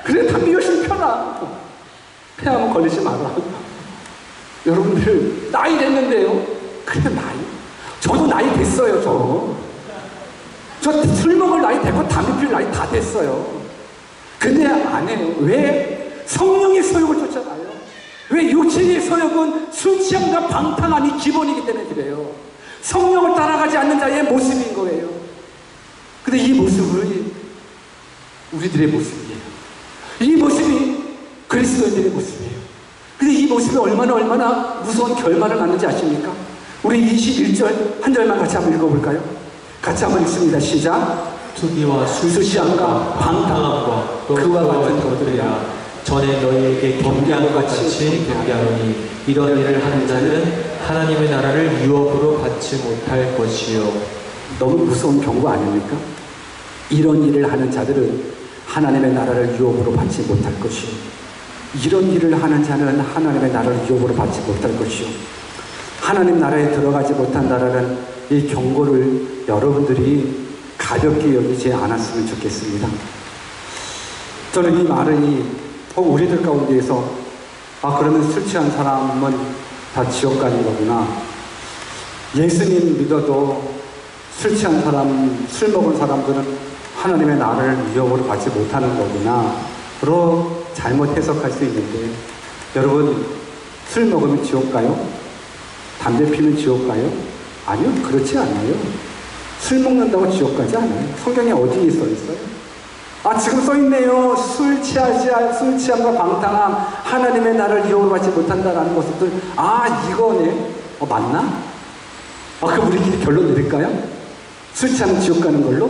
그래 담배 열심히 펴라. 폐암은 걸리지 마라. 여러분들 나이 됐는데요. 그래 나이 저도 나이 됐어요. 저 술 먹을 나이 됐고 담배 필 나이 다 됐어요. 근데 안 해요. 왜? 성령의 소욕을 쫓아가요. 왜? 육체의 소욕은 술 취함과 방탕함이 기본이기 때문에 그래요. 성령을 따라가지 않는 자의 모습인 거예요. 근데 이 모습이 우리들의 모습이에요. 이 모습이 그리스도인들의 모습이에요. 근데 이 모습이 얼마나 무서운 결말을 낳는지 아십니까? 우리 21절 한 절만 같이 한번 읽어볼까요? 같이 한번 읽습니다. 시작. 투기와 술 취함과 방탕함과 그와 같은 것들이라 전에 너희에게 경계한 것 같이 경계하노니 이런 일을 하는 자는 하나님의 나라를 유업으로 받지 못할 것이요. 너무 무서운 경고 아닙니까? 이런 일을 하는 자들은 하나님의 나라를 유업으로 받지 못할 것이요. 이런 일을 하는 자는 하나님의 나라를 유업으로 받지 못할 것이요. 하나님 나라에 들어가지 못한다라는 이 경고를 여러분들이 가볍게 여기지 않았으면 좋겠습니다. 저는 이 말이 혹 우리들 가운데에서 그러면 술 취한 사람은 다 지옥 가는 거구나. 예수님 믿어도 술 취한 사람, 술 먹은 사람들은 하나님의 나라를 유업으로 받지 못하는 거구나 로 잘못 해석할 수 있는데, 여러분, 술 먹으면 지옥 가요? 담배 피면 지옥 가요? 아니요, 그렇지 않아요. 술 먹는다고 지옥 가지 않아요. 성경에 어디에 써 있어요? 지금 써 있네요. 술 취함과 방탕함, 하나님의 나라를 유업으로 받지 못한다라는 것들. 이거네. 맞나? 그럼 우리끼리 결론 내릴까요? 술 취하면 지옥 가는 걸로?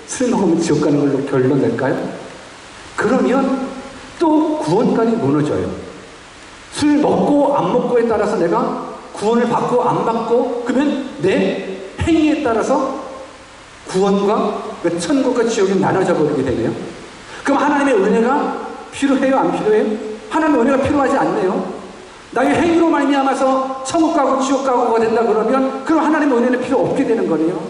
술 먹으면 지옥 가는 걸로 결론 낼까요? 그러면 또 구원관이 무너져요. 술 먹고 안 먹고에 따라서 내가 구원을 받고 안 받고, 그러면 내 행위에 따라서 구원과 천국과 지옥이 나눠져 버리게 되네요. 그럼 하나님의 은혜가 필요해요? 안 필요해요? 하나님의 은혜가 필요하지 않네요. 나의 행위로 말미암아서 천국 가고 지옥 가고가 된다 그러면 그럼 하나님의 은혜는 필요 없게 되는 거네요.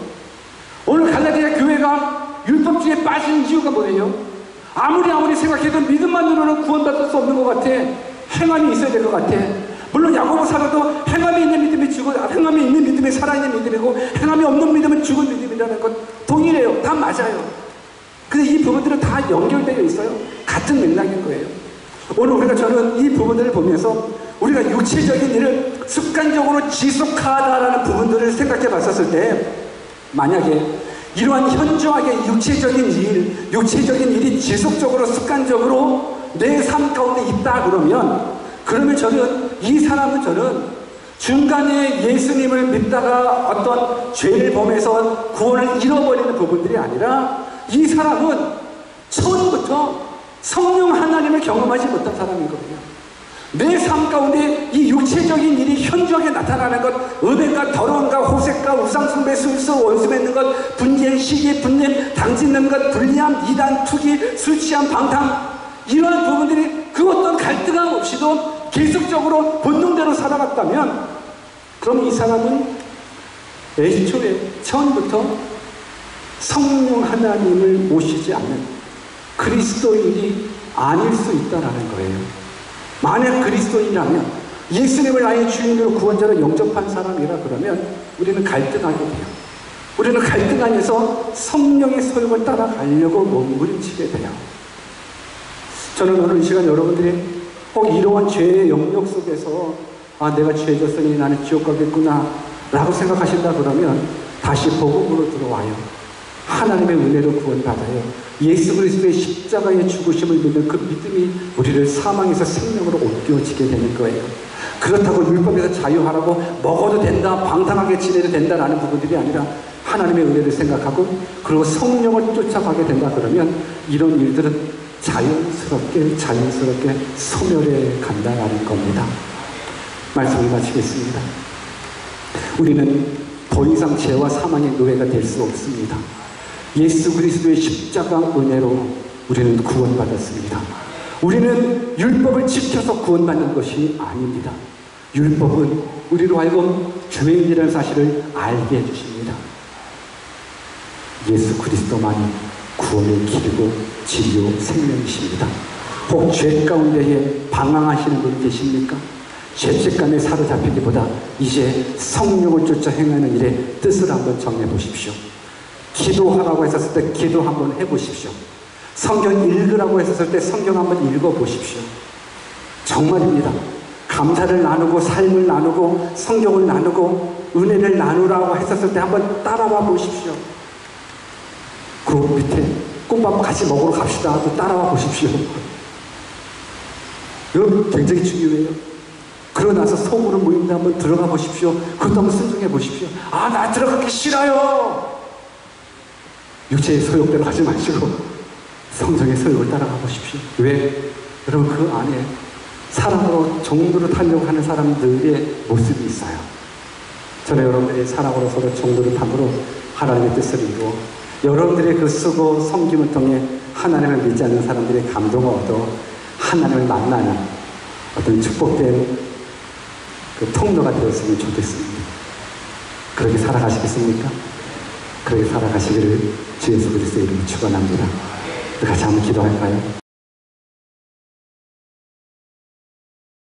오늘 갈라디아 교회가 율법주의에 빠진 이유가 뭐예요? 아무리 생각해도 믿음만으로는 구원받을 수 없는 것 같아. 행함이 있어야 될 것 같아. 물론 야고보서도 행함이 있는 믿음이 행함이 있는 믿음이 살아있는 믿음이고 행함이 없는 믿음은 죽은 믿음이라는 것 동일해요. 다 맞아요. 근데 이 부분들은 다 연결되어 있어요. 같은 맥락인 거예요. 오늘 저는 이 부분들을 보면서 우리가 육체적인 일을 습관적으로 지속하다라는 부분들을 생각해 봤었을 때, 만약에 이러한 현저하게 육체적인 일이 지속적으로 습관적으로 내 삶 가운데 있다 그러면 저는 이 사람은 중간에 예수님을 믿다가 어떤 죄를 범해서 구원을 잃어버리는 부분들이 아니라 이 사람은 처음부터 성령 하나님을 경험하지 못한 사람인 거예요. 내 삶 가운데 이 육체적인 일이 현저하게 나타나는 것, 음행과 더러움과 호색과 우상숭배, 술수, 원수 맺는 것, 분쟁, 시기, 분냄, 당짓는 것, 불리함, 이단, 투기, 술 취함, 방탕, 이러한 부분들이 그 어떤 갈등함 없이도 계속적으로 본능대로 살아갔다면, 그럼 이 사람은 애초에 처음부터 성령 하나님을 모시지 않는 그리스도인이 아닐 수 있다는 거예요. 만약 그리스도인이라면, 예수님을 나의 주인으로 구원자로 영접한 사람이라 그러면 우리는 갈등하게 돼요. 우리는 갈등 안에서 성령의 소욕을 따라가려고 몸부림치게 돼요. 저는 오늘 이 시간 여러분들이 혹 이러한 죄의 영역 속에서 내가 죄 졌으니 나는 지옥 가겠구나 라고 생각하신다 그러면 다시 복음으로 들어와요. 하나님의 은혜로 구원받아요. 예수 그리스도의 십자가의 죽으심을 믿는 그 믿음이 우리를 사망에서 생명으로 옮겨지게 되는 거예요. 그렇다고 율법에서 자유하라고 먹어도 된다, 방탕하게 지내도 된다라는 부분들이 아니라 하나님의 은혜를 생각하고 그리고 성령을 쫓아가게 된다 그러면 이런 일들은 자연스럽게 소멸해 간다라는 겁니다. 말씀을 마치겠습니다. 우리는 더 이상 죄와 사망의 노예가 될 수 없습니다. 예수 그리스도의 십자가 은혜로 우리는 구원받았습니다. 우리는 율법을 지켜서 구원받는 것이 아닙니다. 율법은 우리로 하여금 죄인이라는 사실을 알게 해주십니다. 예수 그리스도만이 구원의 길이고 진리요 생명이십니다. 혹 죄 가운데에 방황하시는 분 계십니까? 죄책감에 사로잡히기보다 이제 성령을 쫓아 행하는 일의 뜻을 한번 정해보십시오. 기도하라고 했었을 때 기도 한번 해보십시오. 성경 읽으라고 했었을 때 성경 한번 읽어보십시오. 정말입니다. 감사를 나누고 삶을 나누고 성경을 나누고 은혜를 나누라고 했었을 때 한번 따라와 보십시오. 그 밑에 꽃밥 같이 먹으러 갑시다. 또 따라와 보십시오. 여러분 굉장히 중요해요. 그러고 나서 소그룹 모임에 한번 들어가 보십시오. 그것도 한번 순종해 보십시오. 아, 나 들어가기 싫어요. 육체의 소욕대로 하지 마시고 성령의 소욕을 따라가 보십시오. 왜? 여러분 그 안에 사랑으로 종도를 타려고 하는 사람들의 모습이 있어요. 저는 여러분들이 사랑으로 서로 종도를 탐으로 하나님의 뜻을 이루어 여러분들의 그 쓰고 섬김을 통해 하나님을 믿지 않는 사람들의 감동을 얻어 하나님을 만나는 어떤 축복된 그 통로가 되었으면 좋겠습니다. 그렇게 살아가시겠습니까? 그렇게 살아가시기를 주 예수 그리스도의 이름으로 축원합니다. 같이 한번 기도할까요?